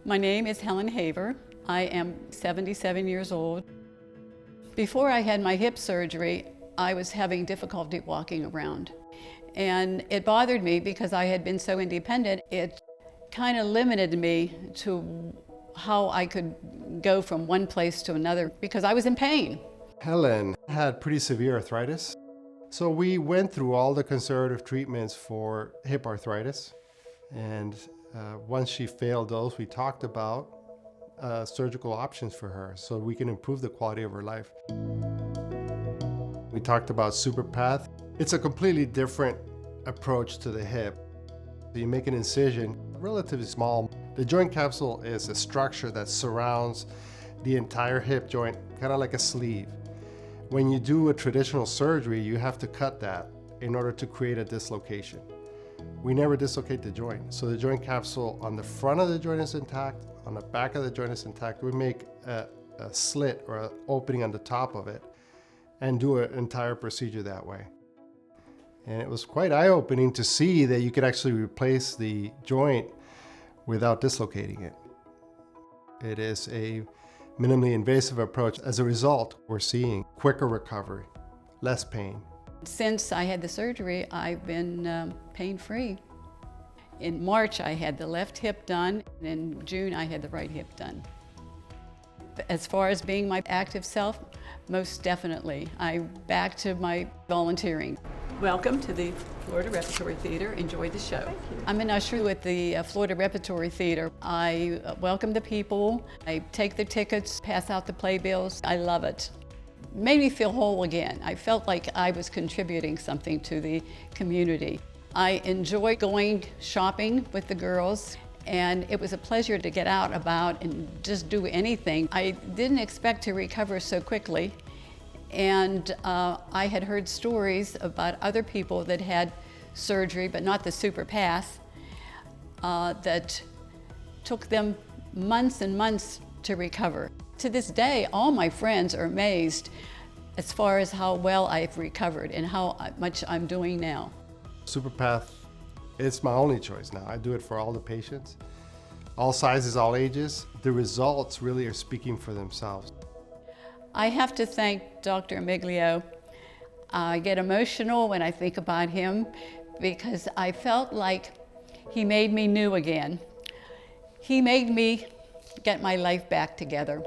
My name is Helen Haver. I am 77 years old. Before I had my hip surgery, I was having difficulty walking around. And it bothered me because I had been so independent. It kind of limited me to how I could go from one place to another because I was in pain. Helen had pretty severe arthritis. So we went through all the conservative treatments for hip arthritis. And once she failed those, we talked about surgical options for her so we can improve the quality of her life. We talked about SuperPath. It's a completely different approach to the hip. You make an incision, relatively small. The joint capsule is a structure that surrounds the entire hip joint, kind of like a sleeve. When you do a traditional surgery, you have to cut that in order to create a dislocation. We never dislocate the joint. So the joint capsule on the front of the joint is intact, on the back of the joint is intact. We make a slit or an opening on the top of it and do an entire procedure that way. And it was quite eye-opening to see that you could actually replace the joint without dislocating it. It is a minimally invasive approach. As a result, we're seeing quicker recovery, less pain. Since I had the surgery, I've been pain-free. In March, I had the left hip done, and in June, I had the right hip done. As far as being my active self, most definitely. I'm back to my volunteering. Welcome to the Florida Repertory Theater. Enjoy the show. Thank you. I'm an usher with the Florida Repertory Theater. I welcome the people. I take the tickets, pass out the playbills. I love it. Made me feel whole again. I felt like I was contributing something to the community. I enjoy going shopping with the girls, and it was a pleasure to get out about and just do anything. I didn't expect to recover so quickly, and I had heard stories about other people that had surgery, but not the SuperPath, that took them months and months to recover. To this day, all my friends are amazed as far as how well I've recovered and how much I'm doing now. SuperPath, it's my only choice now. I do it for all the patients, all sizes, all ages. The results really are speaking for themselves. I have to thank Dr. Amiglio. I get emotional when I think about him because I felt like he made me new again. He made me get my life back together.